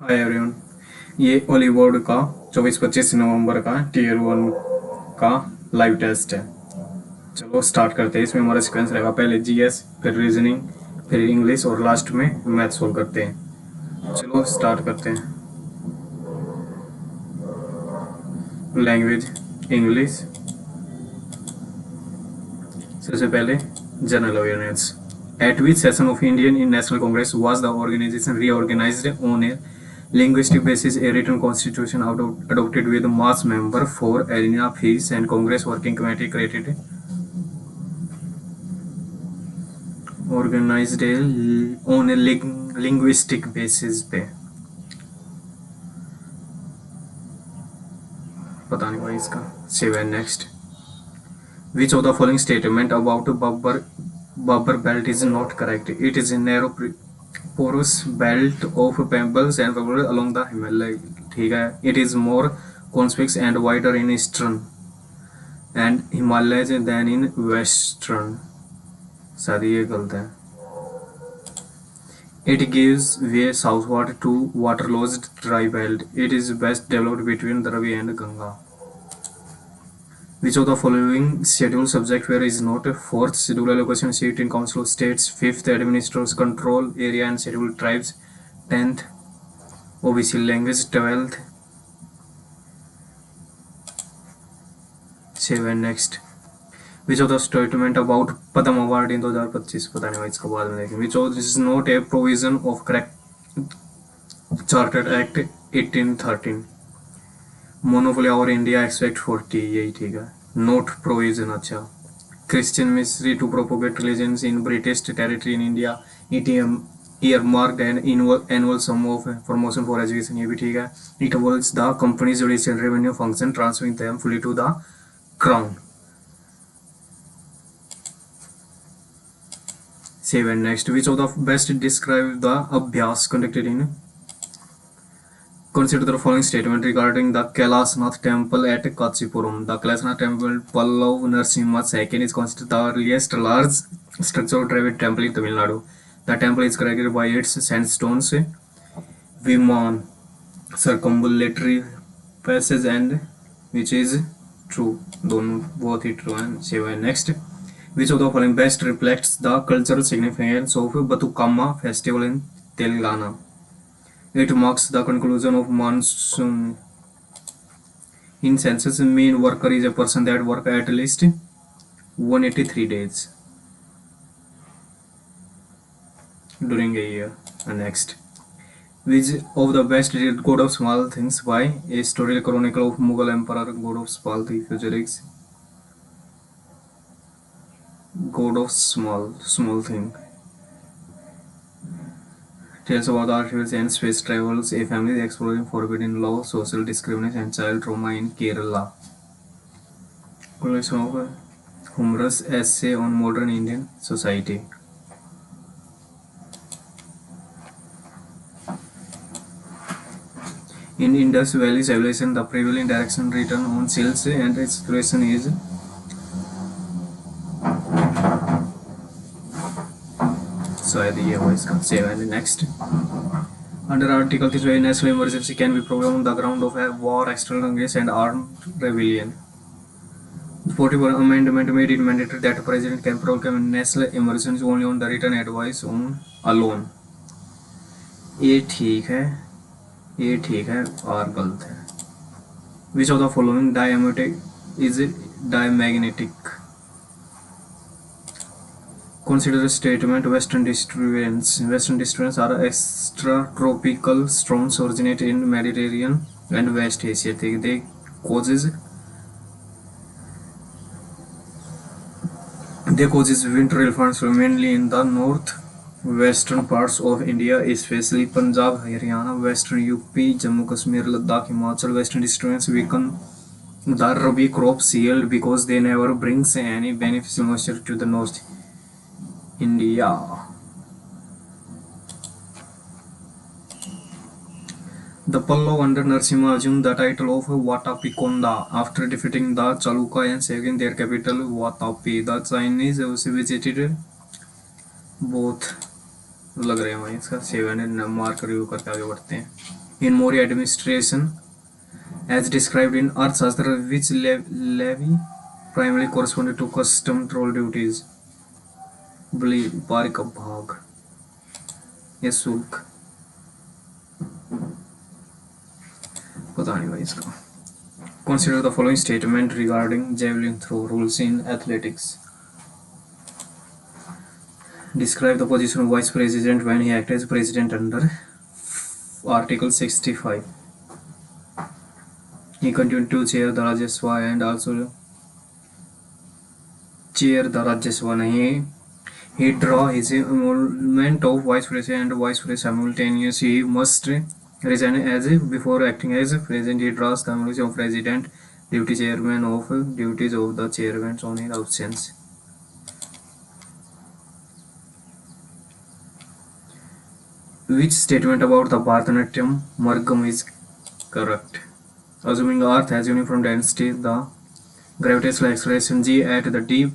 Hi everyone. ये Ollywood का 24-25 नवंबर का टीयर 1 का लाइव टेस्ट है। चलो स्टार्ट करते हैं। इसमें हमारा सीक्वेंस रहेगा, पहले जीएस, फिर रीजनिंग, फिर इंग्लिश और लास्ट में मैथ सोल्व करते हैं। चलो स्टार्ट करते हैं। Language English. सबसे पहले general awareness. At which session of Indian National Congress was the organization reorganized on a linguistic basis? A written constitution adopted with mass member for arena fees and Congress Working Committee created organized on a linguistic basis पे पता नहीं भाई इसका। Seven next. Which of the following statement about Babur belt is not correct? It is a narrow porous belt of pebbles and pebbles along the Himalaya. ठीक है। It is more convex and wider in eastern and Himalayas than in western. शायद ये गलत है। It gives way southward to water-logged dry belt. It is best developed between Dravi and Ganga. Which of the following scheduled subject where is not? Fourth schedule allocation seat in Council of States. Fifth administrators control area and scheduled tribes. 10th OBC language. 12th 7 next. Which of the statement about Padma Award in 2025 पता नहीं भाई इसका बाद में देखेंगे. Which of this is not a provision of correct Chartered Act 1813. Monopoly और India expect 40 यही ठीक है। नोट प्रोविजन अच्छा। Christian mystery to propagate religions in British territory in India ETM earmarked an annual sum of promotion for education ये भी ठीक है। It was the company's judicial revenue function transferring them fully to the crown. 7 next. Which of the best describe the abhyas conducted in? Consider the following statement regarding the Kailasnath temple at Kachipuram. The Kailasnath temple, Pallav Narasimha II, is considered the earliest large structural private temple in Tamil Nadu. The temple is characterized by its sandstones, Viman, circumambulatory passage, and which is true. दोनों both ही true हैं. 7 next. Which of the following best reflects the cultural significance of Batukama festival in Telangana? It marks the conclusion of monsoon. In census, mean worker is a person that work at least 183 days during a year. Next. Which of the best read God of Small Things by a historical chronicle of Mughal Emperor God of Small Things? God of Small Thing. Tales about articles and space travels, a family exploring forbidden law, social discrimination, and child trauma in Kerala. Collection of a humorous essay on modern Indian society. In Indus Valley civilization, the prevailing direction written on seals and exploration is शायद ये हो इसका। 7 next. Under Article 3, national emergency can be proclaimed on the ground of a war, external unrest, and armed rebellion. The 41 amendment made it mandatory that the president can proclaim national emergency only on the written advice on alone. ये ठीक है और गलत है। Which of the following is diamagnetic? Consider the statement Western disturbance. Western disturbance are extratropical storms originate in Mediterranean and West Asia. They causes winter rainfalls mainly in the north-western parts of India, especially Punjab, Haryana, Western UP, Jammu Kashmir, Ladakh, Himachal. Western disturbance weaken the Rabi crops yield because they never brings any beneficial moisture to the north. India. The Pallava under Narasimha assumed the title of Vatapikonda after defeating the Chalukya and saving their capital Vatapi. The Chinese also visited both. लग रहे हैं इसका 7 mark review करके आगे बढ़ते हैं। In Maurya administration, as described in Arthashastra, which levy primarily corresponded to custom toll duties? बारी का भाग या शुल्क, पता नहीं भाई इसका. Consider the following statement regarding javelin throw rules in athletics. Describe the position of vice president when he acts as president under Article 65. He continued to chair the Rajya Sabha and also chair the Rajya Sabha. He draw his emolument of vice president and vice president simultaneously. He must resign as before acting as president. He draws the emolument of president, deputy chairman of duties of the chairman on his absence. Which statement about the Bharatanatyam Margam is correct? Assuming Earth has uniform density, the gravitational acceleration g at the d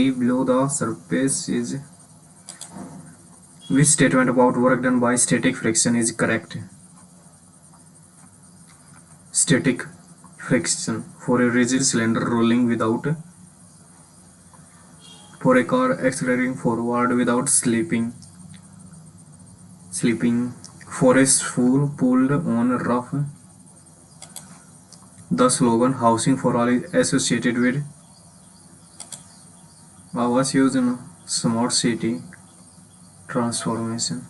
below the surface is. Which statement about work done by static friction is correct? Static friction for a rigid cylinder rolling without, for a car accelerating forward without slipping, for a spool pulled on rough. The slogan housing for all is associated with Awas Yojana, smart city transformation.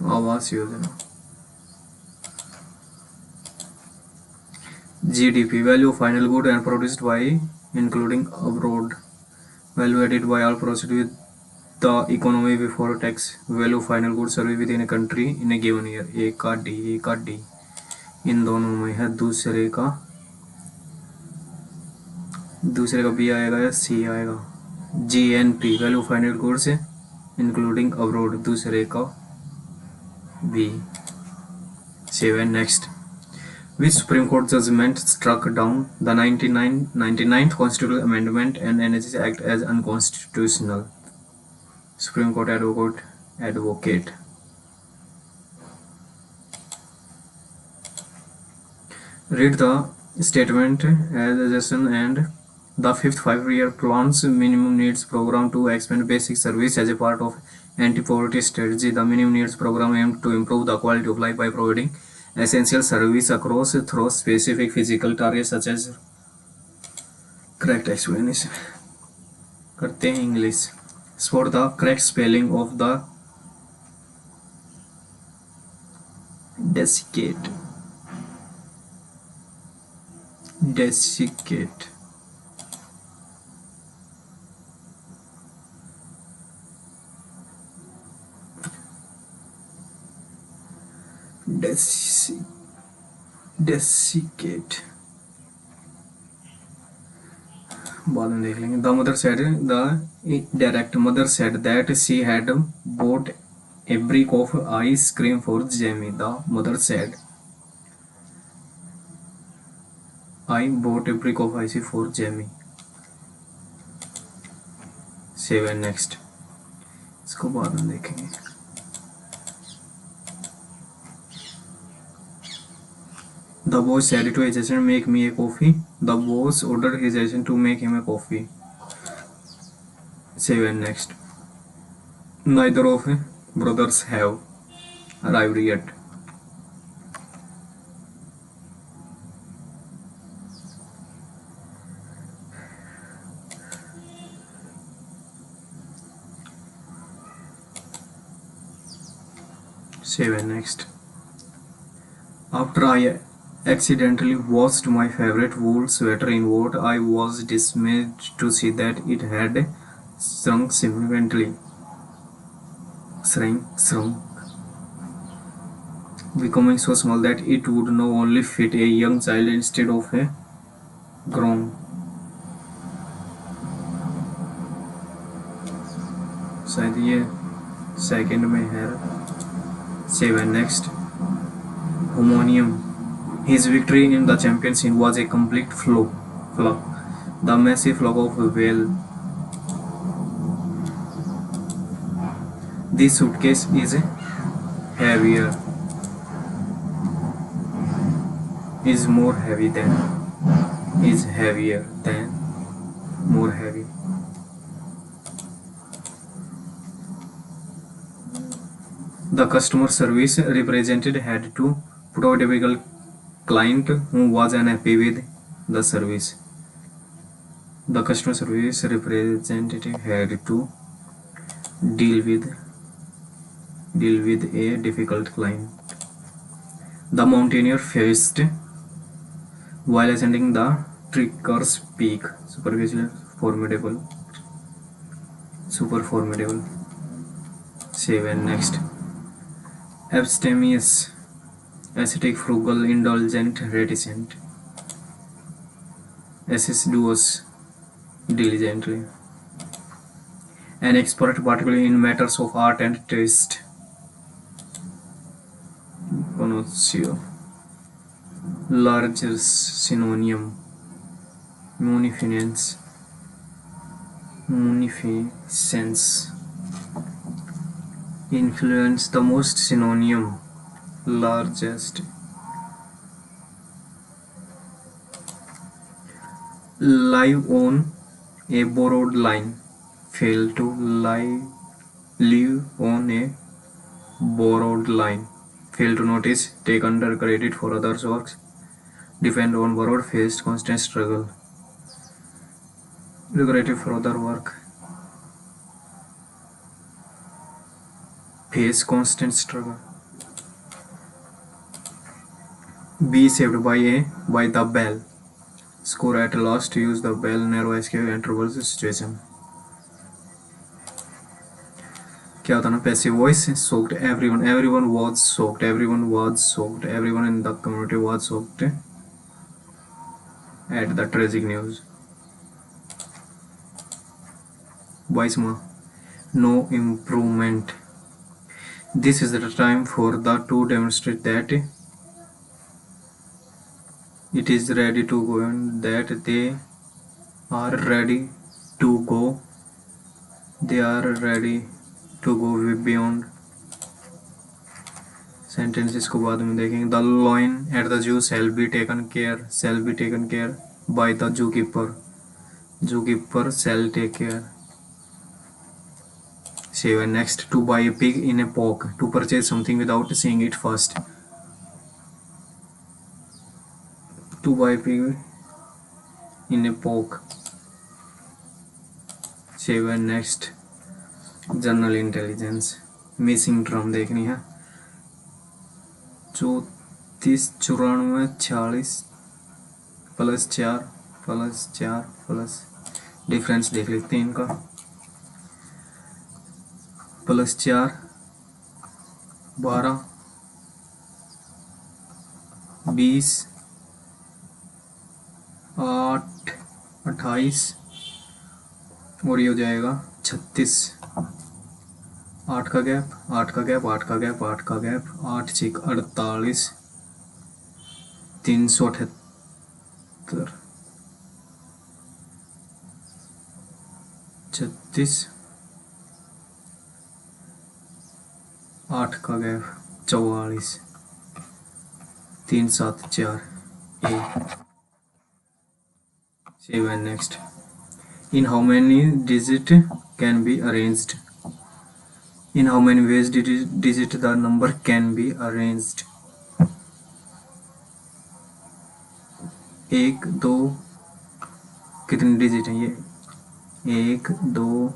Awas Yojana. GDP, value of final good and produced by including abroad. Value added by all proceed with the economy before tax. Value of final good survey within a country in a given year. A का D इन दोनों में है. दूसरे का B आएगा या C आएगा. GNP, value of final goods including abroad. दूसरे का B. 7. Next. Which Supreme Court judgment struck down the 99th Constitutional Amendment and NHS Act as unconstitutional? Supreme Court advocate. Read the statement as suggestion and the fifth 5-year plan's minimum needs program to expand basic service as a part of anti-poverty strategy. The minimum needs program aimed to improve the quality of life by providing essential service across through specific physical targets such as. Correct explanation करते हैं English. For the correct spelling of the desiccate. Desiccate. Desiccate. बाद में देख लेंगे. The mother said, the direct mother said that she had bought a brick of ice cream for Jamie. The mother said, I bought a brick of ice for Jamie. 7. Next. इसको बाद में देखेंगे. The boss said to his assistant, make me a coffee. The boss ordered his assistant to make him a coffee. 7. Next. Neither of brothers have arrived yet. Next. After I accidentally washed my favorite wool sweater in water, I was dismayed to see that it had shrunk significantly. Shrunk. Becoming so small that it would now only fit a young child instead of a grown. शायद ये second में है. 7. Next. Homonium. His victory in the championship was a complete flop. The massive flock of whale. This suitcase is heavier, is more heavy than, is heavier than, more heavy. The customer service representative had to put out a typical client who was unhappy with the service. The customer service representative had to deal with a difficult client. The mountaineer faced while ascending the Tricker's peak. Super formidable. 7. Next. Abstemious, ascetic, frugal, indulgent, reticent. Assiduous, diligently. An expert, particularly in matters of art and taste. Connoisseur. Larger synonym. Munificence. Influence, the most, synonym, largest. Live on a borrowed line. Fail to live on a borrowed line. Fail to notice, take under credit for others' works. Depend on borrowed, faced constant struggle. Lucrative for other work. Face constant struggle. Be saved by the bell. Score at last, use the bell, narrow escape and trouble situation. क्या होता ना, passive voice, soaked everyone was soaked, everyone in the community was soaked at the tragic news. 22. No improvement. This is the time for the to demonstrate that it is ready to go and that they are ready to go. They are ready to go beyond. Sentences को बाद में देखेंगे. The loin at the zoo shall be taken care by the zookeeper. Zookeeper shall take care. 7. Next. To buy a pig in a poke. To purchase something without seeing it first. To buy a pig in a poke. 7. Next. General intelligence. Missing drum देखनी है. 34, 94, 46 +4 plus difference देख लेते हैं इनका. +4 12 20 8 28 और ये हो जाएगा 36. 8 का गैप 8 का गैप 8 का गैप 8 का गैप 8 6 48 378 36 8 का gap 44 3 7 4 1. 7. Next. In how many digits can be arranged? In how many ways digit the number can be arranged? 1 2 कितने डिजिट हैं ये? 1 2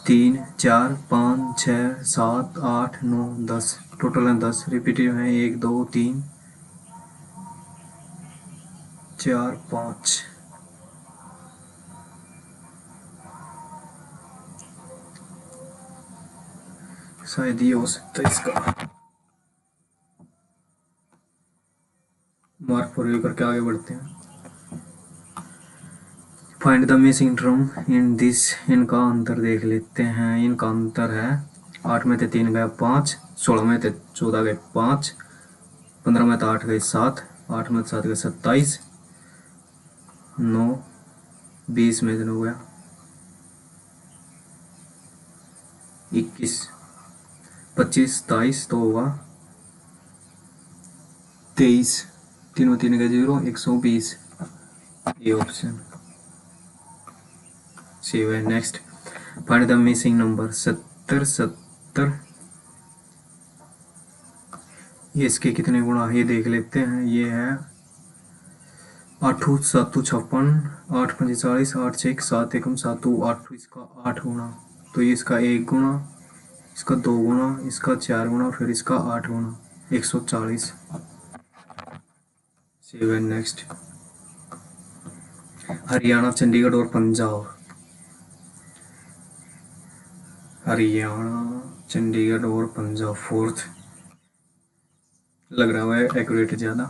3 4 5 6 7 8 9 10. टोटल है 10. रिपीटिव है 1 2 3 4 5. शायद ये हो सकता है इसका. मार्क फॉर यू करके आगे बढ़ते हैं. Find the missing drum in this. इनका अंतर देख लेते हैं. इनका अंतर है 8 में थे 3 गए 5, 16 में थे 14 गए 5, 15 में थे 8 गए 7, 8 में 7 गए 27, 9 20 में 9 गया 21, 25, 27 तो होगा 23, तीनों तीन का 0, 120, ये ऑप्शन सेव है। Next, find the missing number 70, 70, ये इसके कितने गुणा ये देख लेते हैं। ये है 8 7 56, 8 5 40, 8 6 7 1 7 8, इसका 8 गुना, तो ये इसका 1 गुना, इसका 2 गुना, इसका 4 गुना, फिर इसका 8 गुना, 140। Save and next, Haryana, Chandigarh और पंजाब, हरियाणा, चंडीगढ़ और पंजाब, फोर्थ लग रहा है एक्यूरेट ज़्यादा।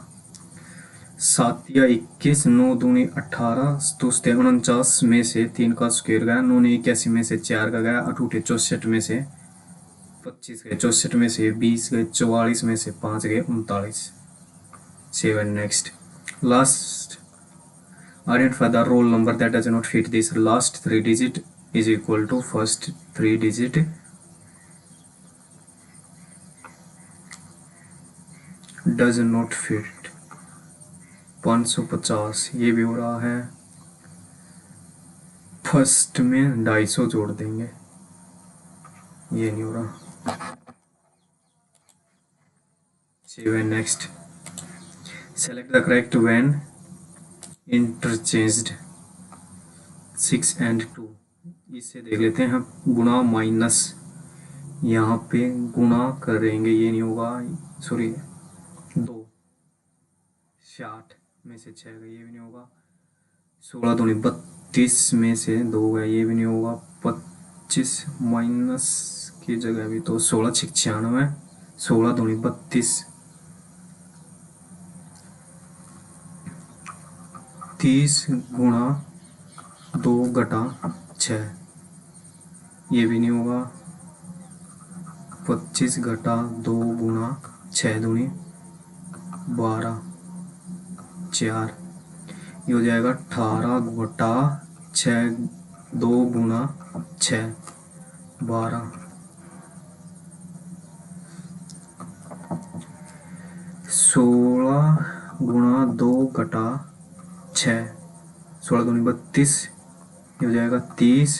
7 या 21, 9 दूनी 18, तो 49 में से 3 का स्क्वायर गया, 9 ने 81 में से 4 का गया, 8 उठे 64 में से 25 गए, 64 में से 20 गए, 44 में से 5 गए, 39। Seven next, last, identify the roll number that does not fit this last 3 digit is equal to first 3 digit does not fit। 550 ये भी हो रहा है, फर्स्ट में 250 जोड़ देंगे, ये नहीं हो रहा। Seven next, select the correct when interchanged 6 and 2, इसे देख लेते हैं। गुणा माइनस, यहाँ पे गुणा करेंगे, ये नहीं होगा, सॉरी 2, 60 में से 6 गए, ये भी नहीं होगा। 16 दूनी 32 में से 2 गए, ये भी नहीं होगा। 25 माइनस की जगह भी तो 16 96, 16 दूनी 32, 30 गुणा 2 घटा 6, ये भी नहीं होगा। 25 घटा 2 गुणा 6 दूनी 12, 4, ये हो जाएगा 18 घटा 6, 2 गुणा 6, 12, 16 गुणा 2 घटा 6, 16 दूनी 32, ये हो जाएगा 30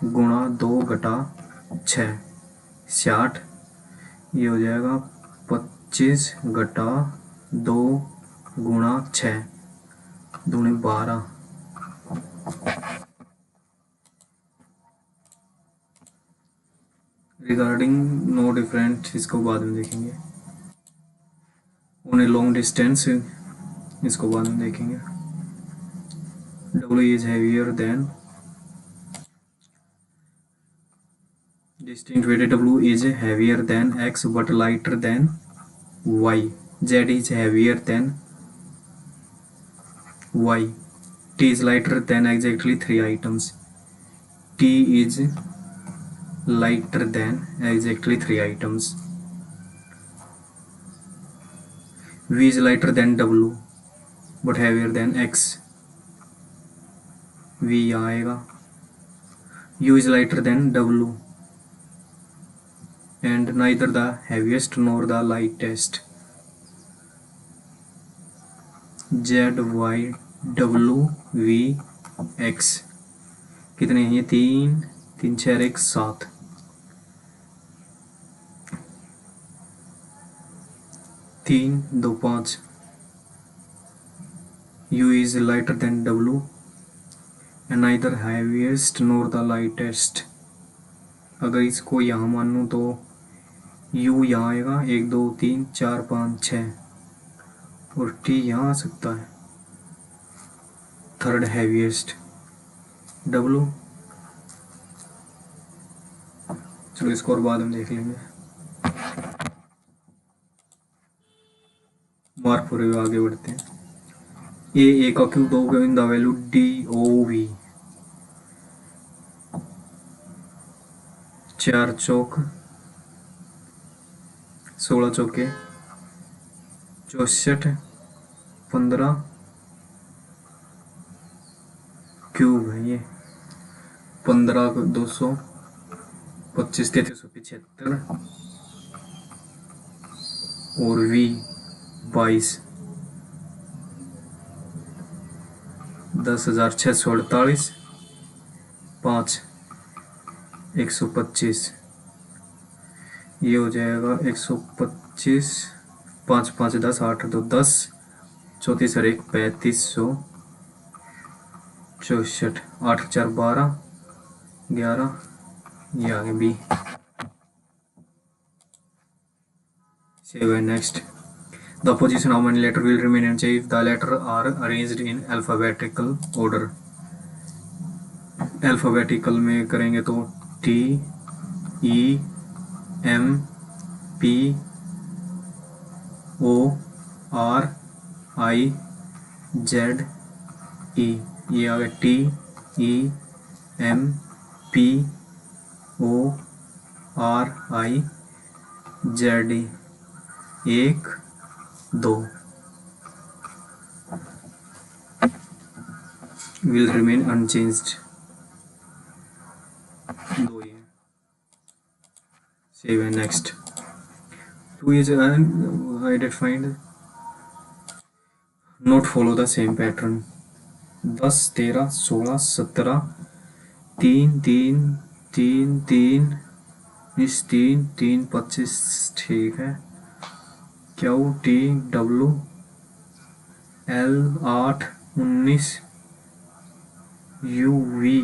गुणा 2 घटा 6, 60, ये हो जाएगा 25 घटा 2 गुणा 6 दूनी 12। रिगार्डिंग नो डिफरेंट, इसको बाद में देखेंगे। ऑन ए लॉन्ग डिस्टेंस, इसको बाद में देखेंगे। W is heavier than, distinct weight W is heavier than X but lighter than Y. Z is heavier than Y. T is lighter than exactly 3 items. T is lighter than exactly 3 items. V is lighter than W but heavier than X. V आएगा। U is lighter than W and neither the heaviest nor the lightest. Z, Y, W, V, X कितने हैं ये? 3 3 6 1 7, 3 2 5। U is lighter than W and neither heaviest nor the lightest। अगर इसको यहाँ मान लूँ तो U यहाँ आएगा, 1 2 3 4 5 6, और T यहाँ आ सकता है, थर्ड हैवीएस्ट। W, चलो इसको और बाद में देख लेंगे। मार्क पूरे आगे बढ़ते हैं। A का क्यूब हो गया इन द वैल्यू DOV, 4 चौक 16 चौके 64, 15 क्यूब है ये, 15 200 25,3375 और V 22 10,648 5 125 ये हो जाएगा 125 5 5 10 8 2 10 34 और 1 3564 8 4 12 11 ये आगे B। Save and next. The position of one letter will remain unchanged if the letters are arranged in alphabetical order. Alphabetical में करेंगे तो T E M P O R I Z E ये आ गया T E M P O R I Z E 1 2 will remain unchanged 2 ये। Save and next. 2 is identified not follow the same pattern 10 13 16 17 3 3 3 3 इस 3 3 25 ठीक है Q T W L 8 19 U V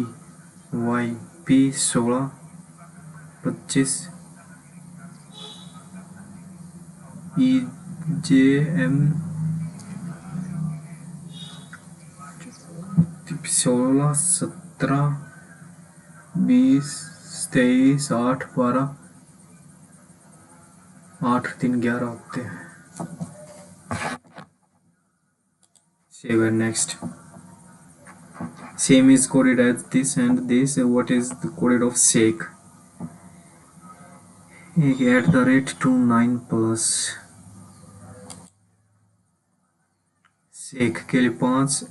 Y P 16 25 E J M 16 17 20 23 8 12 8 3 11 होते हैं। Save and next. Same is coded as this and this. What is the coded of sec? @29 plus sec के लिए 5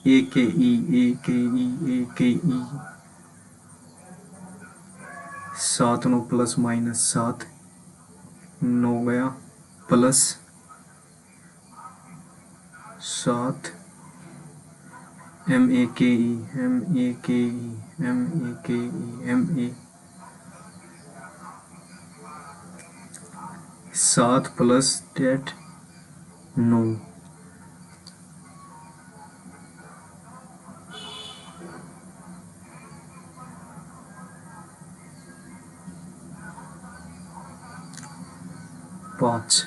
A K E 7 9 plus minus 7 9 गया plus 7 7 plus debt 9 5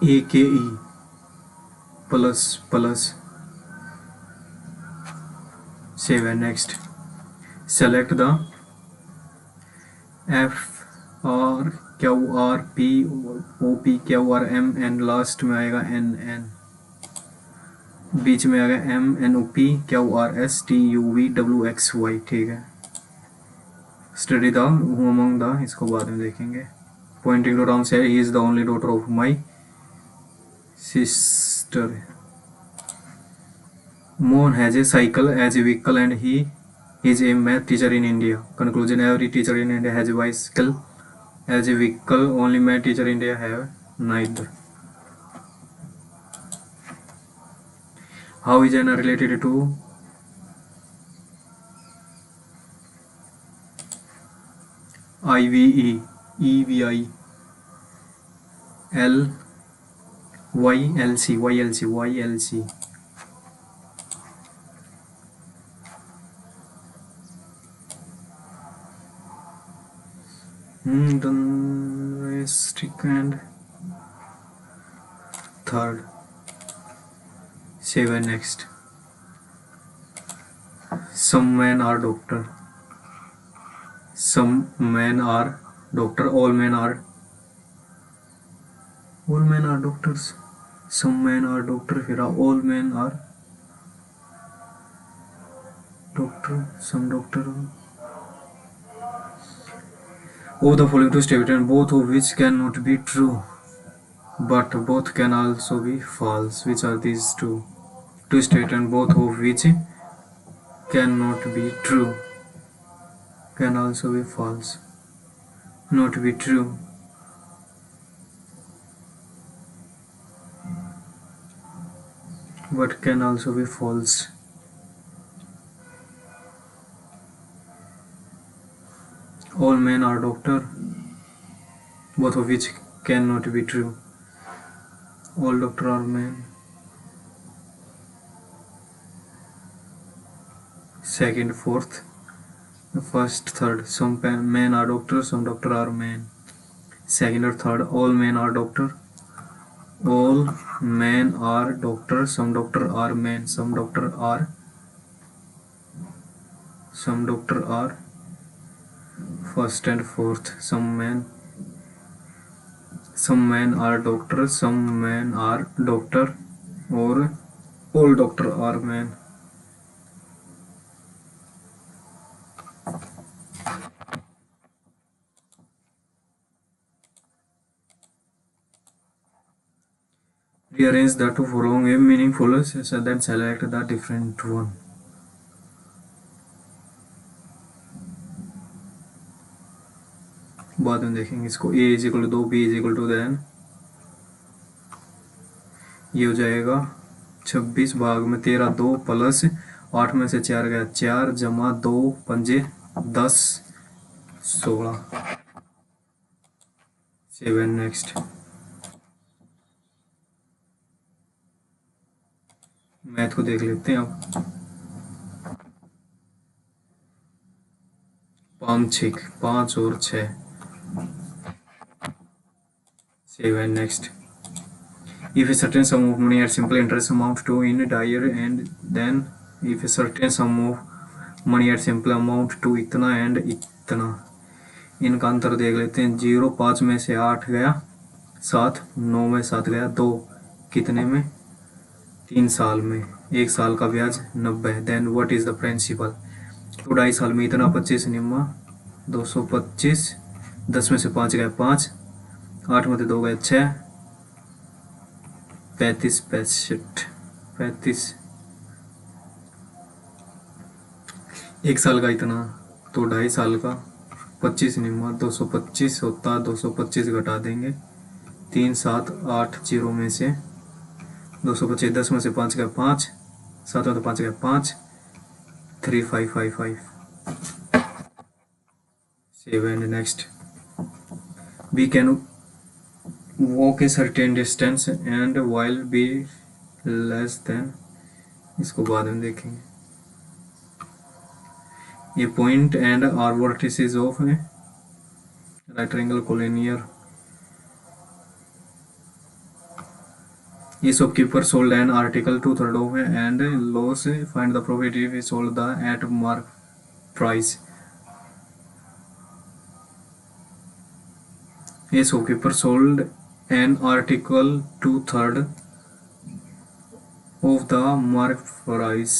A K E plus plus save and next select the F R Q R P O P Q R M N last में आएगा N N बीच में आएगा M N O P Q R S T U V W X Y ठीक है। Study the who among the इसको बाद में देखेंगे। Pointing to Ramesh he is the only daughter of my sister. Mohan has a cycle as a vehicle and he is a math teacher in India. Conclusion: every teacher in India has a bicycle as a vehicle. Only math teacher in India have neither. How is Anna related to IVE EVI L YLC and third. Save and next. Some men are doctor, some men are doctor, all men are doctors. Some men are doctor, फिर all men are doctor, some doctor. Of the following two statements, both of which cannot be true, but both can also be false. Which are these two statements, both of which cannot be true, can also be false, not be true, but can also be false. All men are doctor, both of which cannot be true. All doctor are men. Second, fourth, first, third. Some men are doctor, some doctor are men. Second or third, all men are doctor. All men are doctor, some doctor are men. Some doctor are first and fourth. Some men are doctor, some men are doctor, or all doctor are men. Rearrange the two following a meaningful sentence, then select the different one. बाद में देखेंगे इसको। a is equal to 2, b is equal to then ये हो जाएगा 26 भाग में 13, 2 plus 8 में से 4 गया 4 जमा 2 पंजे 10 16 7। नेक्स्ट मैथ को देख लेते हैं अब। 5 और 6 7। Next if a certain sum of money at simple interest amount to in dire and then if a certain sum of money at simple amount to इतना and इतना। इनका अंतर देख लेते हैं। 0 5 में से 8 गया 7, 9 में 7 गया 2, कितने में 3 साल में। 1 साल का ब्याज 90। Then what is the principal. तो 2.5 साल में इतना 25 निम्मा 225। 10 में से 5 गया 5, 8 में से 2 गया 6, 35 35। 1 साल का इतना तो 2.5 साल का 25 निम्मा 225 होता। 225 घटा देंगे 3 7 8 0 में से 225। 10 में से 5 गया 5, 7 में से 5 गया 5, 3555 7। Next we can walk a certain distance and while be less than, इसको बाद में देखेंगे। ये point and are vertices of a right triangle collinear। ये shopkeeper sold an article 2/3 of and loss find the profit if he sold the at mark price। A shopkeeper sold an article 2/3 of the market price।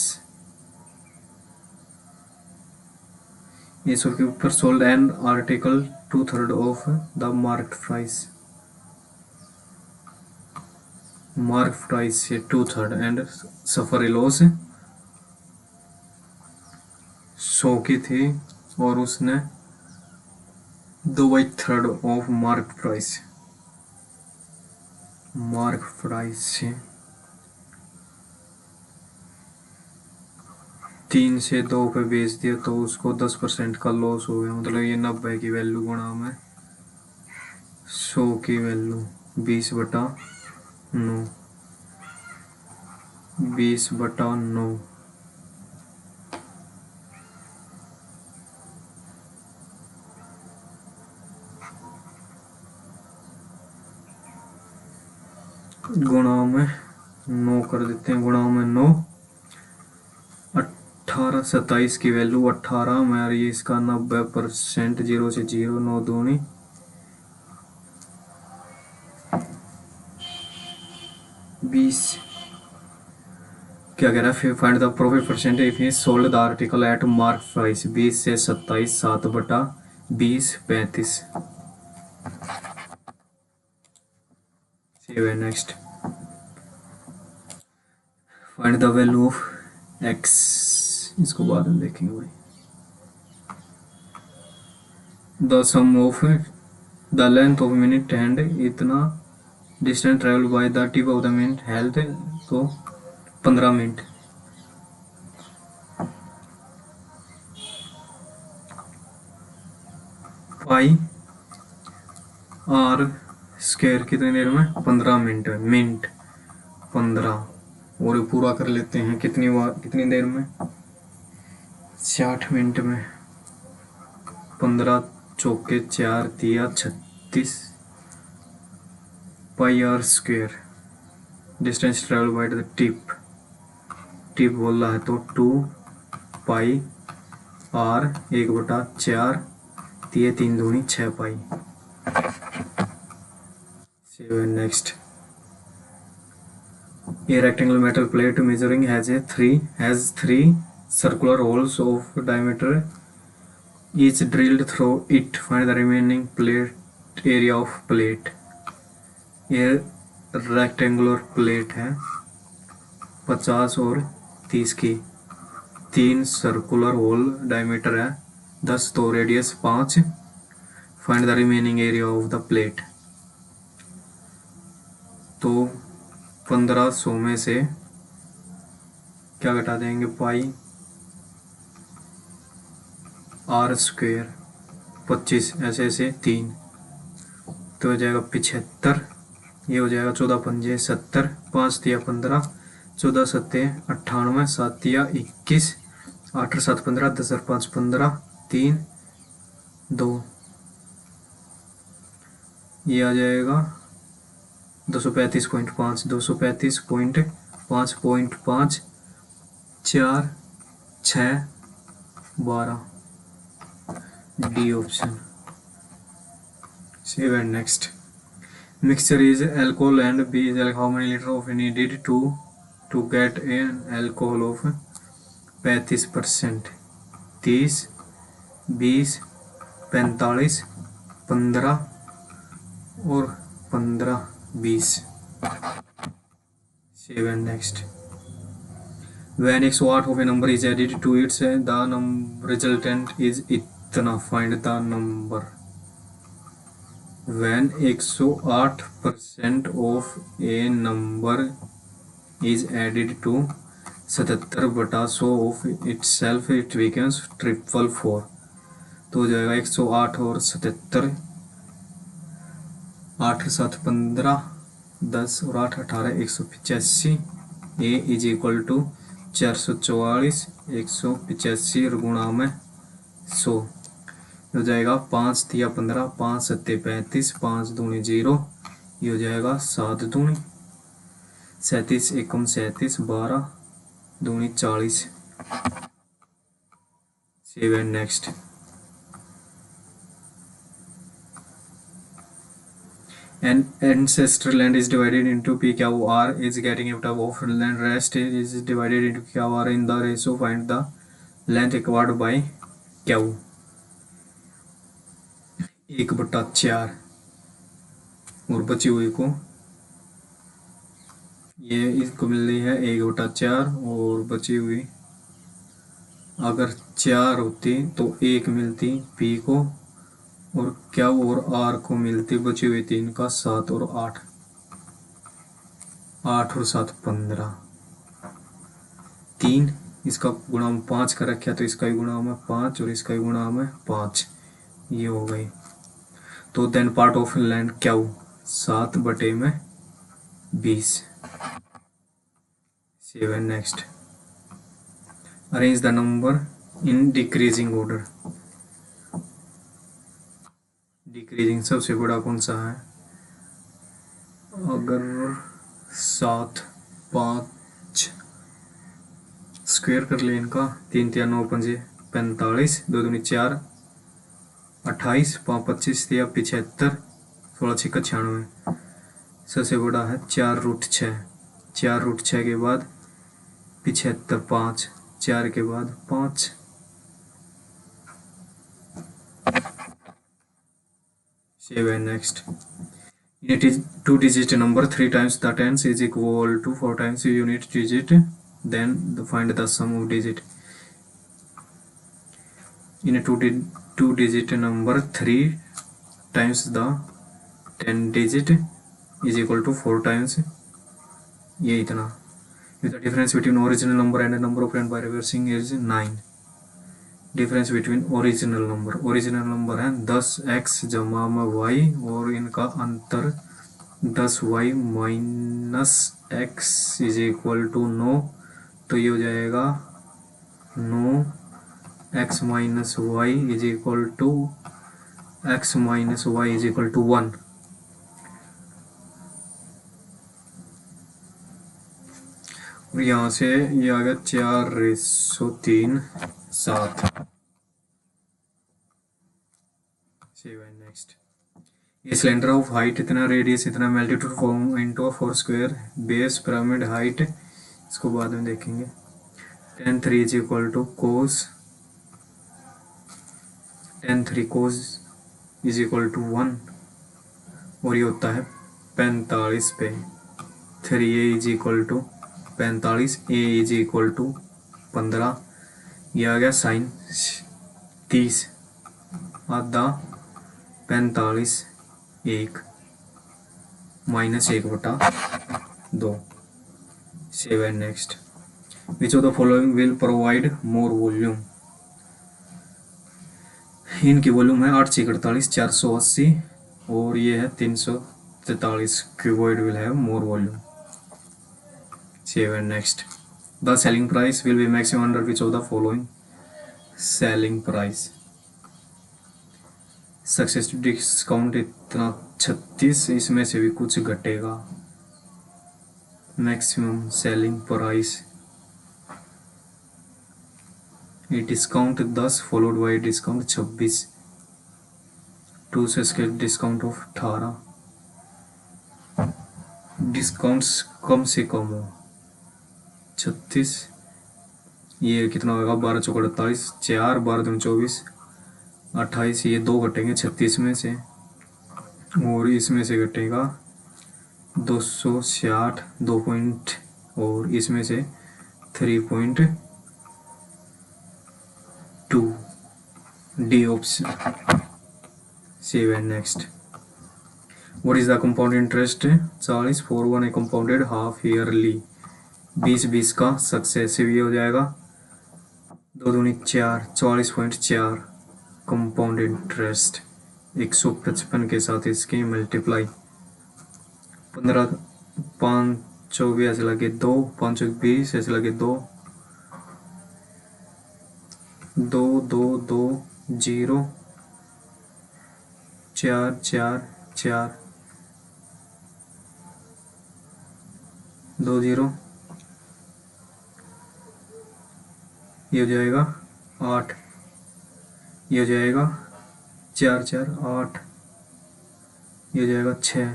A shopkeeper sold an article 2/3 of the market price। market price है 2/3 and suffer a loss 100 की थी और उसने 2/3 of market price। market price से 3 से 2 पे बेच दिया तो उसको 10% का लॉस हो गया। मतलब ये 90 की वैल्यू गुणा में 100 की वैल्यू 20/9 20/9। गुणा में 9 कर देते हैं। गुणा में 9 18 27 की वैल्यू 18 में और ये इसका 90%। 0 से 0 9 दूनी 20। क्या कह रहा है find the profit percent if he sold the article at mark price. 20 से 27 7/20 35। Next find the value of x इसको बाद में देखेंगे भाई। The sum of the length of minute and इतना distance travel by the tip of the minute health, तो 15 minute. पाई r square कितनी देर में, 15 मिनट। मिनट 15 और पूरा कर लेते हैं कितनी बार, कितनी देर में, 60 मिनट में। 15 चौके 4 दिया 36 pi r square distance travel by the tip, tip बोल रहा है तो 2 पाई आर 1/4 दिए 3 दूनी 6 pi. Next, a rectangular metal plate measuring has three circular holes of diameter each drilled through it. Find the remaining plate area of plate. ये rectangular plate है 50 और 30 की, 3 सर्कुलर होल डायमीटर है 10, तो radius 5। Find the remaining area of the plate. तो 1500 में से क्या घटा देंगे, पाई आर स्क्वायर 25 ऐसे ऐसे 3, तो हो जाएगा 75। ये हो जाएगा 14 पंजे 70, 5 दिया 15, 14 सत्ते 98, 7 दिया 21, 8 7 15, 10 और 5 15, 3 2, ये आ जाएगा 235.5, 235.5.5 4 6 12, D option. Save and next. Mixture is alcohol and B is alcohol. How many liter of needed to get an alcohol of 35%? 30, 20, 45, 15 और 15 20। Save and next. When x watt of a number is added to it, the resultant is इतना. Find the number. When 108% of a number is added to 77/100 of itself, it becomes 444. तो हो जाएगा 108 और 77, 8 7 15, 10 और 8 18, 185। ए is equal to 444, 185 और गुणा में 100 हो जाएगा 5 दिया 15, 5 सत्ते 35, 5 दूनी 0, ये हो जाएगा 7 दूनी 37, एकम 37, 12 दूनी 40। Save and next. An ancestral land is divided into P, Q, R is getting out of land, rest is divided into Q, R in the ratio. Find the length required by Q. 1/4 और बची हुई को, ये इसको मिल रही है 1/4 और बची हुई अगर 4 होती तो 1 मिलती P को और Q और R को मिलती बची हुई 3 का 7 और 8, 8 और 7 15, 3 इसका गुणा में 5 कर रखा तो इसका ही गुणा में 5 और इसका ही गुणा में 5, ये हो गई। तो then part of land Q 7/20। Save and next. Arrange the number in decreasing order. Decreasing सबसे बड़ा कौन सा है, अगर 7 5 स्क्वायर कर ले इनका, 3 3 9 पंजे 45, 2 दूनी 4 28, 5 25 दिया 75, 16 6 96। सबसे बड़ा है 4√6, 4√6 के बाद 75, 5 4 के बाद 5। Save and next. It is 2-digit number, 3 times the tens is equal to 4 times unit digit. Then find the sum of digit. in a two digit number 3 times the 10 digit is equal to 4 times ये इतना. If the difference between original number and the number obtained by reversing is 9. Difference between original number है 10x जमा में y और इनका अंतर 10y minus x is equal to 9. तो ये हो जाएगा 9x minus Y is equal to x minus Y is equal to 1. और यहाँ से ये आ गया 4:3 7. नेक्स्ट, ये सिलेंडर ऑफ हाइट इतना, रेडियस इतना, multitude form into 4 square, base pyramid height, इसको बाद में देखेंगे. tan 3 is equal to cos, tan 3 cos is equal to 1 और ये होता है 45 पे. 3a is equal to 45, a is equal to 15. ये आ गया साइन 30 आधा 45 1 minus 1/2. 7. Next, which of the following will provide more volume. इनकी वॉल्यूम है 848 480 और ये है 343. Cuboid will have more volume. 7. Next, the selling price will B maximum under which of the following. Selling price success discount इतना 36, इसमें से भी कुछ घटेगा. मैक्सिमम सेलिंग प्राइस ये डिस्काउंट 10 फॉलोड बाई डिस्काउंट 26, 2 से इसके डिस्काउंट ऑफ 18. डिस्काउंट्स कम से कम हो 36, ये कितना होगा 12 चौक 48, 4 12 दूनी 24 28, ये 2 घटेंगे 36 में से और इसमें से घटेगा 260 2 पॉइंट और इसमें से 3.2. D option. 7. Next, what is the compound interest. 40 for 1 compounded half yearly. 20 का सक्सेसिव ये हो जाएगा 2 दूनी 4 44.4 कंपाउंड इंटरेस्ट 155 के साथ इसके मल्टीप्लाई. 15 5 24 ऐसे लगे 2 5 20 ऐसे लगे 2 2 2 2 0 4 4 4 2 0, ये हो जाएगा 8, ये हो जाएगा 4 4 8, ये हो जाएगा 6.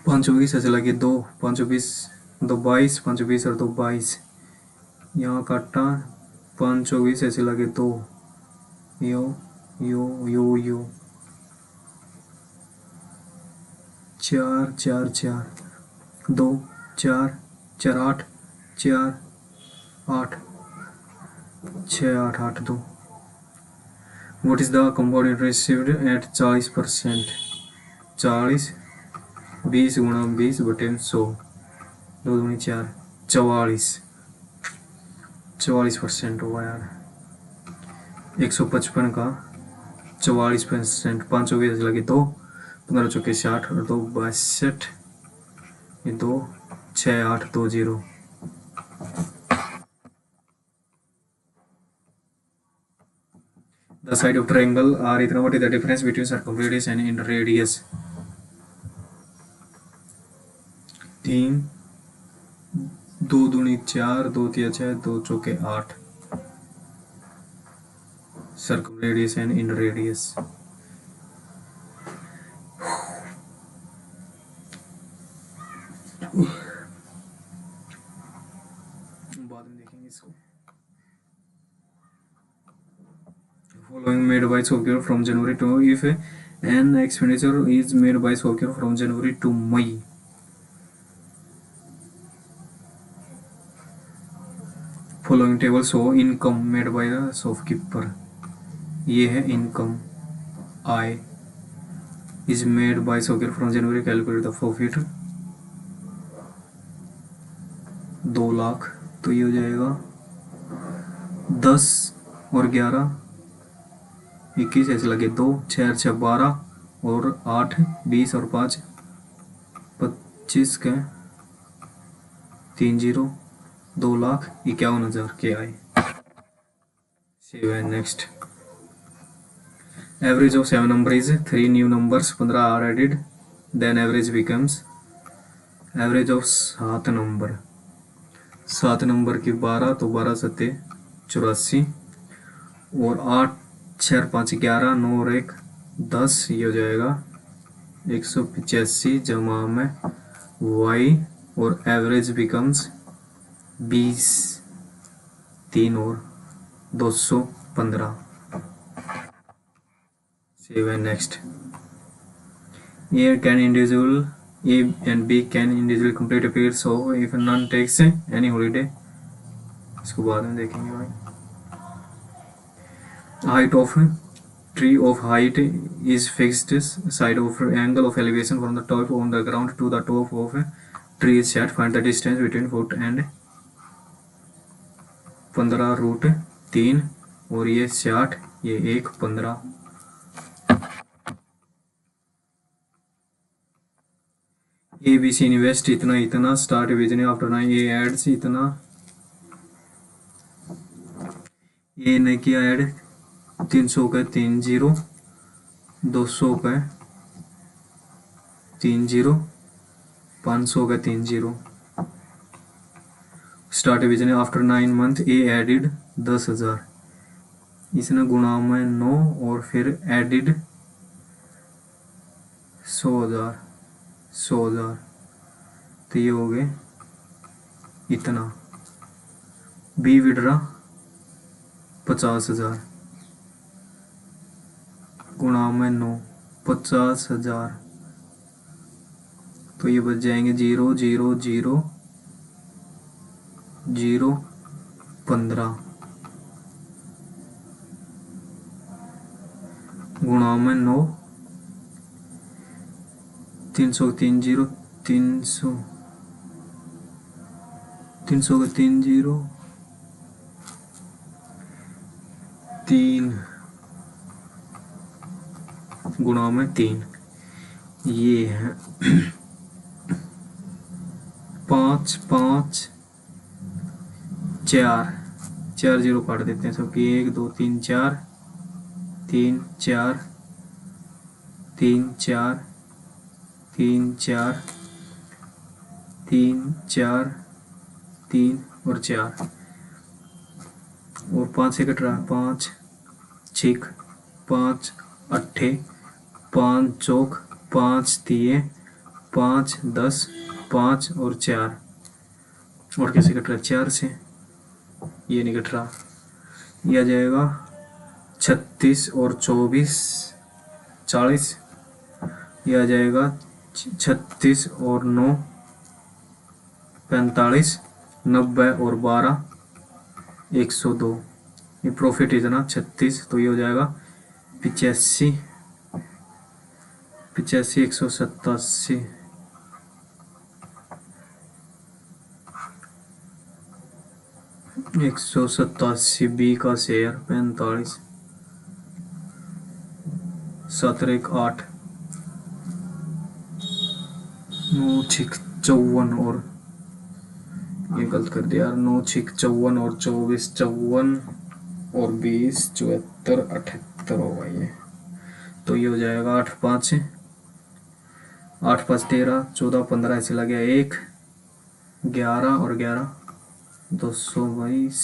520 ऐसे लगे 2 520 2 22 520 और 2 22, यहाँ काटा 520 ऐसे लगे 2 यो यो यो यो 4 4 4 2 4 4 8 4 8 6 8 8 2. What is the compound interest received at 40%. 40 20 गुणा 20 बटे 100 2 दूनी 4 44% हुआ यार. 155 का 44%. 520 लगे 2 15 चौके 60 और 2 62, ये 2 6 8 2 0. The side of triangle are इतना. what is the difference between circumradius and inradius. 3 2 दूनी 4 2 3 6 2 चौके 8. circumradius and inradius. बाद में देखेंगे इसको. Following made by Socure from January to, if an expenditure is made by Socure from January to May, following table show income made by the shopkeeper. ये है income, I is made by shopkeeper from January, calculate the profit 2 lakh. तो ये हो जाएगा 10 और 11 21 ऐसे लगे 2 6 6 12 और 8 20 और 5 25 के 30 2,51,000 के आए। Next average of 7 number is 3 new numbers 15 are added then average becomes average of 7 number की 12 तो 12 सत्ते 84 और 8 6 5 11 9 और 1 10 ये हो जाएगा 185 जमा में y और एवरेज बिकम्स 20 3 और 215। Save and next A can individual A and B can individually complete a period so if none takes any holiday। इसको बाद में देखेंगे भाई। Height of tree of height is fixed side of angle of elevation from the top on the ground to the top of tree is set, find the distance between foot and 15√3 और ये 60 ये 1 15। ABC invest इतना इतना start business after 9 ए ads इतना ए ने किया add 300 का 30 200 का 30 500 का 30 स्टार्ट बिजनेस आफ्टर 9 मंथ ए एडिड 10,000 इसने गुणा में 9 और फिर एडिड 100,000 तो ये हो गए इतना। बी विड्रा 50,000 गुणा में 9 50,000 तो ये बच जाएंगे 0 0 0 0 15 गुणा में 9 300 30 300 300 का 30 3 गुणा में 3 ये है 5 5 4 4 0 काट देते हैं सबकी 1 2 3 4 3 4 3 4 3 4 3 4 3 और 4 और 5 से कट रहा 5 6 5 8 5 चौक 5 3 5 10 5 और 4 और कैसे कट रहा 4 से ये नहीं कट रहा ये आ जाएगा 36 और 24 40 ये आ जाएगा 36 और 9 45 90 और 12 102 ये प्रॉफिट इतना 36 तो ये हो जाएगा 85 187 187 बी का शेयर 45 17 8 9 6 54 और ये गलत कर दिया 9 6 54 और 24 54 और 20 74 78 होगा ये तो ये हो जाएगा 8 5 8 5 13 14 15 ऐसे लग गया 1 11 और 11 222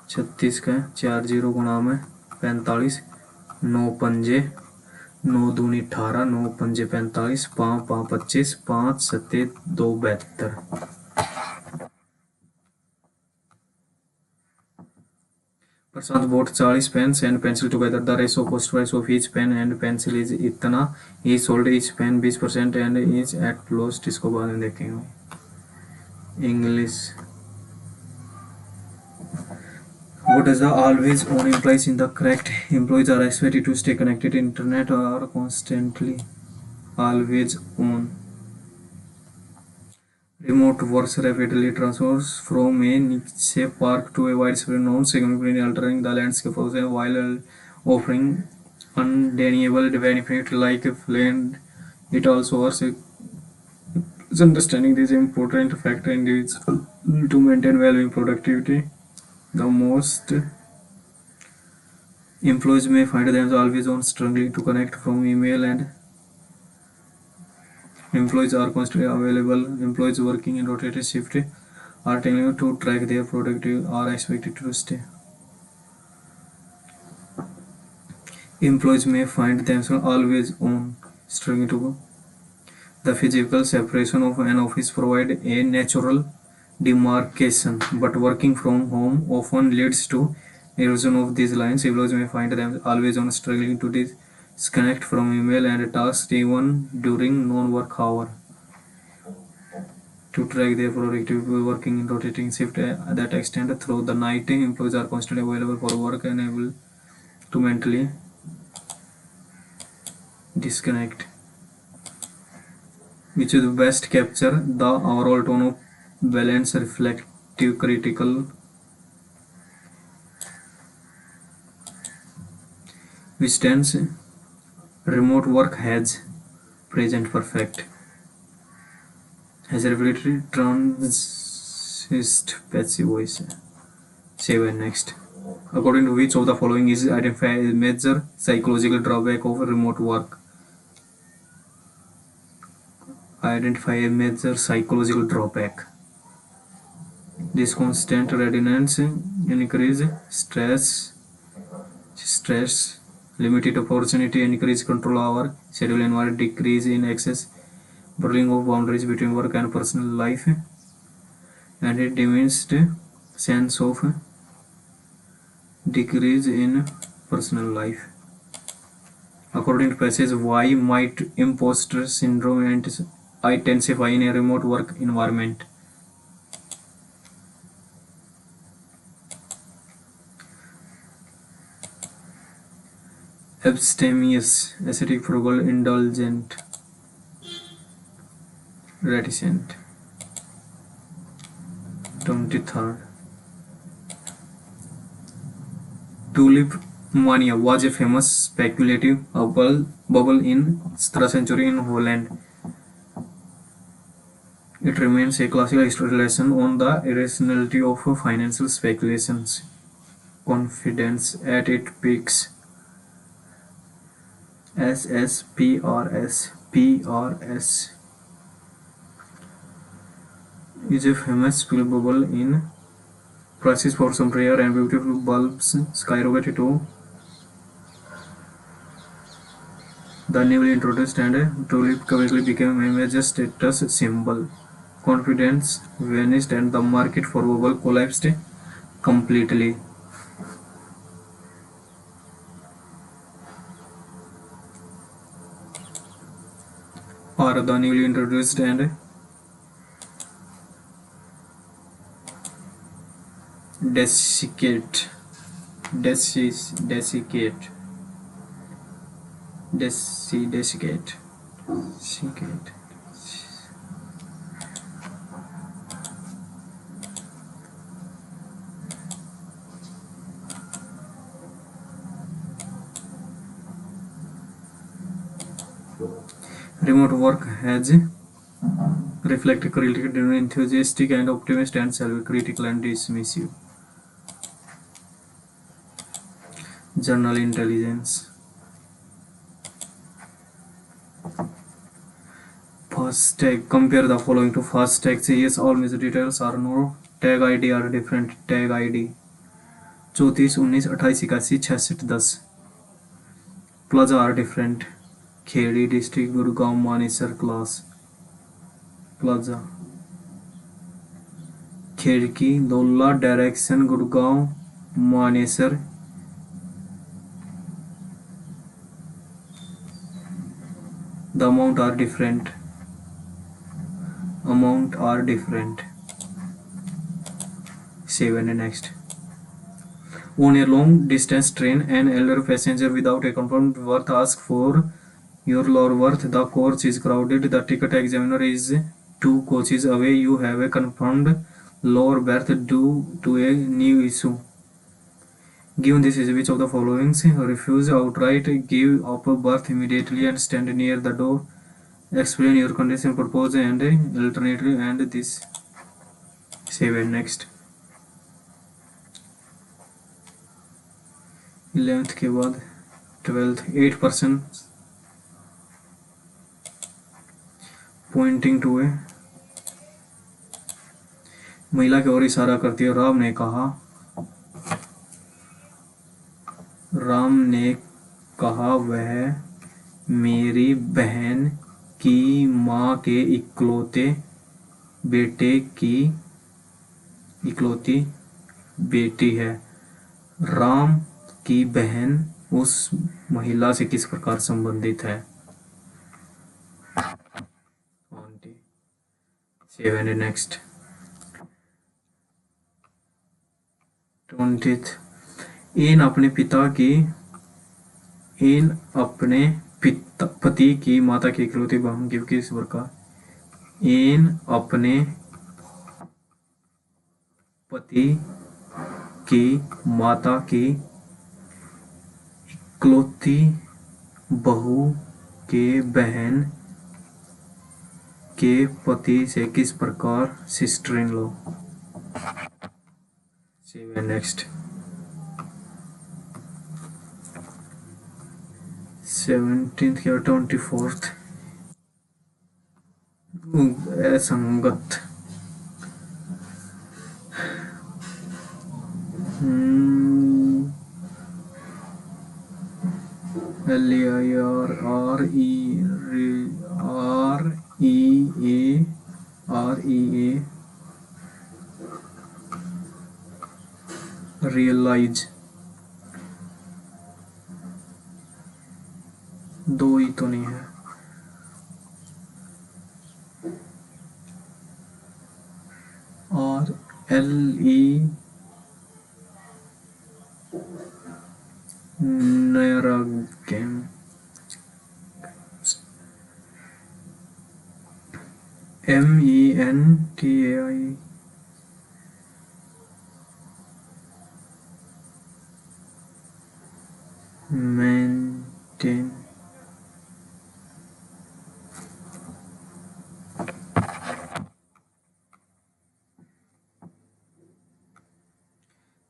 36 का 4 0 गुणा में 45 9 पंजे 9 दूनी 18 9 पंजे 45 5 5 25 5 7 2 72 Prasad bought 40 pens and pencil together. The ratio cost price of each pen and pencil is इतना. He sold each pen 20% and is at loss. इसको बाद में देखेंगे. English What does the always on implies in the correct? Employees are expected to stay connected to internet or constantly always on. Remote work rapidly transfers from a niche park to a widespread norm, significantly altering the landscape of the while offering undeniable benefits like land. It also works is understanding this important factor in individual to maintain well-being productivity. The most employees may find themselves always on struggling to connect from email and employees are constantly available. Employees working in rotated shift are telling to track their productivity are expected to stay. Employees may find themselves always on struggling to the physical separation of an office provide a natural demarcation, but working from home often leads to erosion of these lines. Employees may find them always on struggling to disconnect from email and tasks even during non-work hour. To track their productivity working in rotating shift that extend through the night, employees are constantly available for work and able to mentally disconnect, which is best capture the overall tone of balance reflective critical which stands remote work has present perfect has a regulatory transist passive voice. Save and next. According to which of the following is identified as major psychological drawback of remote work? Identify a major psychological drawback. This constant readiness increase stress, limited opportunity, increase control over schedule environment, decrease in access, blurring of boundaries between work and personal life, and a diminished sense of decrease in personal life. According to passage, why might imposter syndrome intensify in a remote work environment? Abstemious, ascetic, frugal, indulgent, reticent. 23rd. Tulip mania was a famous speculative bubble in 3rd century in Holland. It remains a classical historical lesson on the irrationality of financial speculations. Confidence at its peaks. PRS is a famous spill bubble in prices for some rare and beautiful bulbs skyrocketed to the newly introduced and tulip quickly became a major status symbol. Confidence vanished and the market for bubble collapsed completely. Or the newly introduced and desiccate remote work has reflected critical, enthusiastic and optimistic and self-critical and dismissive. Journal intelligence. FASTag. Compare the following to FASTag. Yes, all major details are no. Tag ID are different. Tag ID 34 19 28 81 66 10. Plaza are different. खेड़ी district Gurgaon Manesar class plaza Kherki Daula direction Gurgaon Manesar the amount are different save and next On a long distance train, an elder passenger without a confirmed berth asks for your lower berth. The coach is crowded. The ticket examiner is two coaches away. You have a confirmed lower berth due to a new issue. Given this is which of the following refuse outright, give up a berth immediately and stand near the door. Explain your condition, propose and alternative and this. Save and next. 11th के बाद 12th 8% pointing to a महिला की ओर इशारा करती है। राम ने कहा वह मेरी बहन की माँ के इकलौती बेटी है। राम की बहन उस महिला से किस प्रकार संबंधित है? 27 नेक्स्ट 20th इन अपने पति की माता की इकलौती बहन की किस प्रकार? इन अपने पति की माता की इकलौती बहू के बहन के पति से किस प्रकार sister in law. Next 17th या 24th असंगत रियलाइज दो ही तो नहीं है। और LE नया गेम MENTAI मेंटेन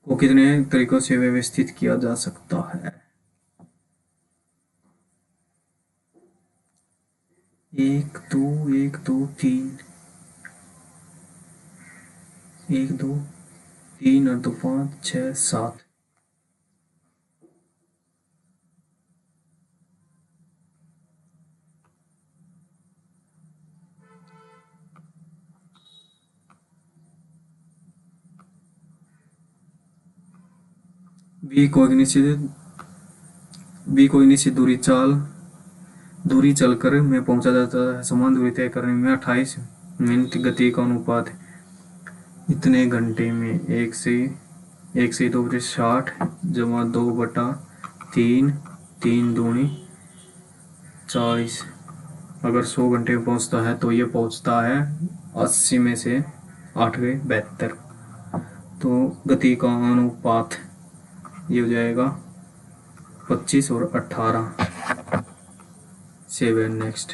को कितने तरीकों से व्यवस्थित किया जा सकता है? 1 2 1 2 3 1 2 3 और 2 5 6 7 बी कोई निश्चित दूरी चलकर में पहुंचा जाता है। समान दूरी तय करने में 28 मिनट गति का अनुपात है। इतने घंटे में 1 से 2 बजे 60 जमा 2/3 3 दूनी 40। अगर 100 घंटे में पहुंचता है तो ये पहुंचता है 80 में से 8 गए 72। तो गति का अनुपात ये हो जाएगा 25 और 18। 7 नेक्स्ट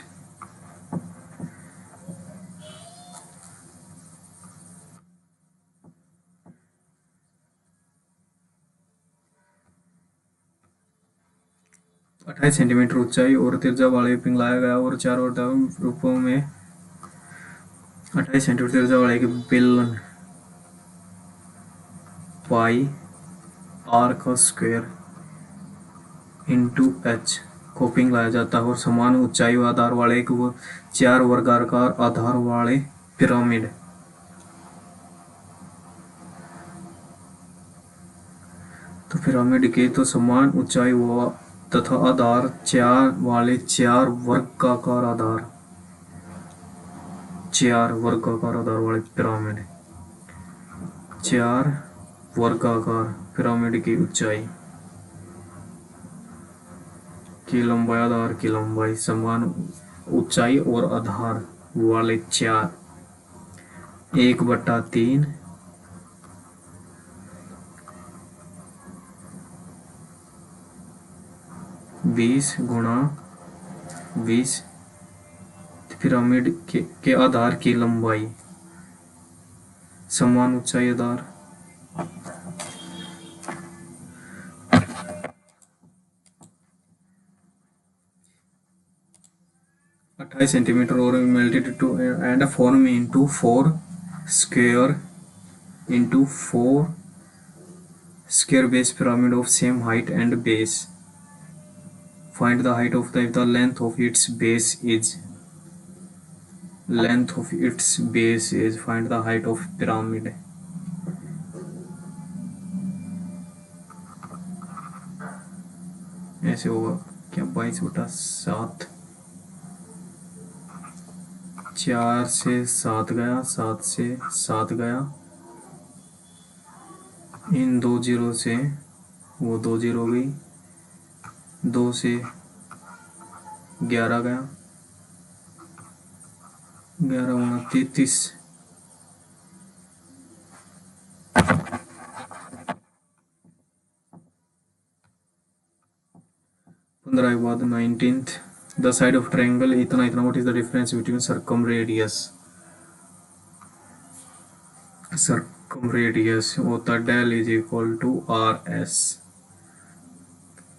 28 सेंटीमीटर ऊंचाई और तिरछा वाले पिघलाया गया और चारों रूपों में 28 सेंटीमीटर तिरछा वाले के बेलन पाई आर का स्क्वायर इंटू H को पिघलाया जाता है और समान ऊंचाई व आधार वाले एक 4 वर्गाकार आधार वाले पिरामिड तो पिरामिड के तो समान ऊंचाई व तथा आधार 4 वाले 4 वर्गाकार आधार वाले पिरामिड 4 वर्गाकार पिरामिड की ऊंचाई की लंबाई आधार की लंबाई समान ऊंचाई और आधार वाले चार 1/3 20 × 20 पिरामिड के आधार की लंबाई समान ऊंचाई आधार 28 सेंटीमीटर और melted to and form into 4 square base pyramid of same height and base. Find the height of the if the length of its base is find the height of pyramid. ऐसे होगा क्या 22/7 4 से 7 गया 7 से 7 गया इन 2 zero से वो 2 zero गई 2 से 11 गया 11 × 33 15 के बाद 19th the side of triangle इतना इतना what is the difference between circumradius होता डेल इज इक्वल टू RS।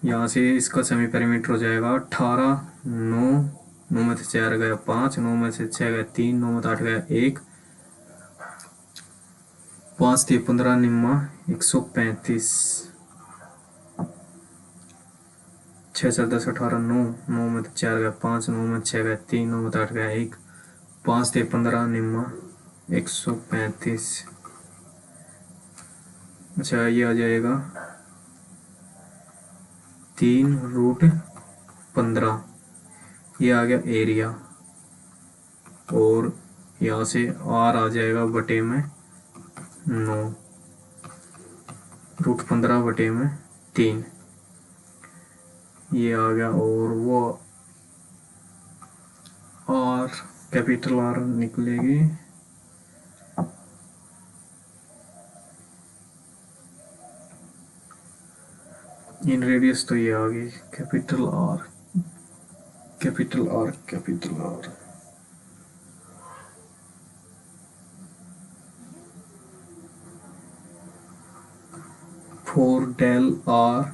यहाँ से इसका सेमी पेरीमीटर हो जाएगा 18 9 9 में से 4 गया 5 9 में से 6 गया 3 9 में से 8 गया 1 5 × 15 निम्मा 135 6 4 10 18 9 9 में 4 गया 5 9 में 6 गया 3 9 में 8 गया 1 5 × 15 निम्मा 135। अच्छा ये आ जाएगा 3√15 ये आ गया एरिया और यहाँ से R आ जाएगा बटे में 9 √15/3 ये आ गया और वो R कैपिटल R निकलेगी इन रेडियस तो ये आ गई capital R 4 del R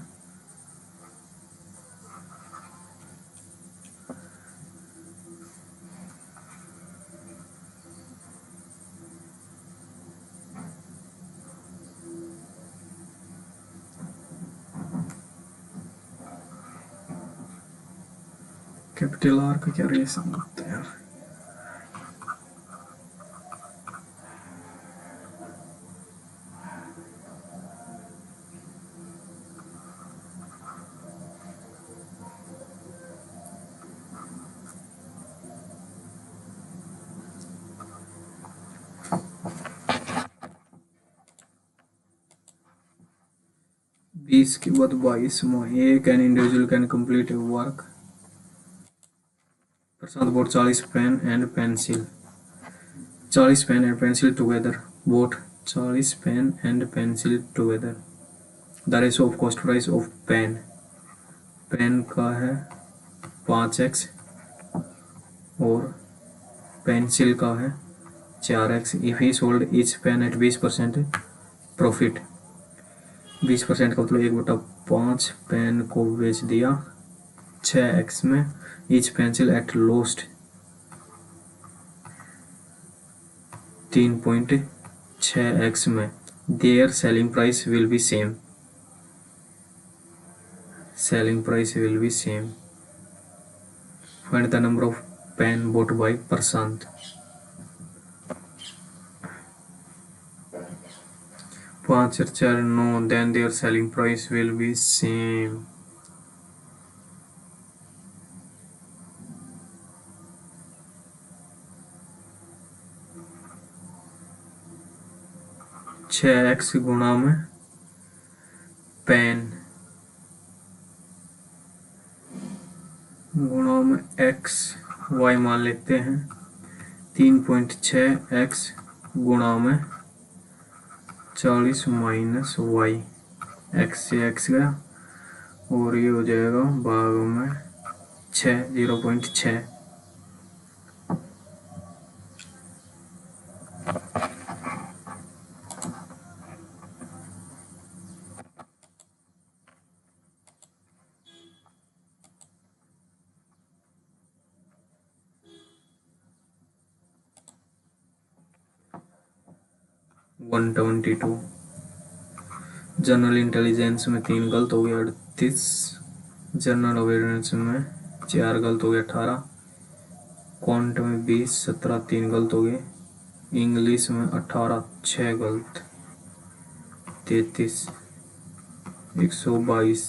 capital R का क्या रिलेशन होता है यार बीस के बाद 22 एक an individual can complete a work Prashant bought 40 pen and pencil 40 pen and pencil together bought 40 pen and pencil together the ratio of cost price of pen का है 5x और पेंसिल का है 4x if he sold each pen at 20% profit 20% का मतलब 1/5 pen को बेच दिया 6x में each pencil eight lost 3.6x में their selling price will be same find the number of pen bought by Prashant 5 और 4 9 then their selling price will be same 6x गुणा में पेन गुणा में एक्स वाई मान लेते हैं 3.6 एक्स गुणा में 40 माइनस वाई, एक्स से एक्स गया और ये हो जाएगा भाग में 6 0.6। वन 122 जनरल इंटेलिजेंस में 3 गलत हो गया 38, जनरल अवेयरनेस में 4 गलत हो गया 18, क्वांट में 20 17 3 गलत हो गए, इंग्लिश में 18 6 गलत 33 122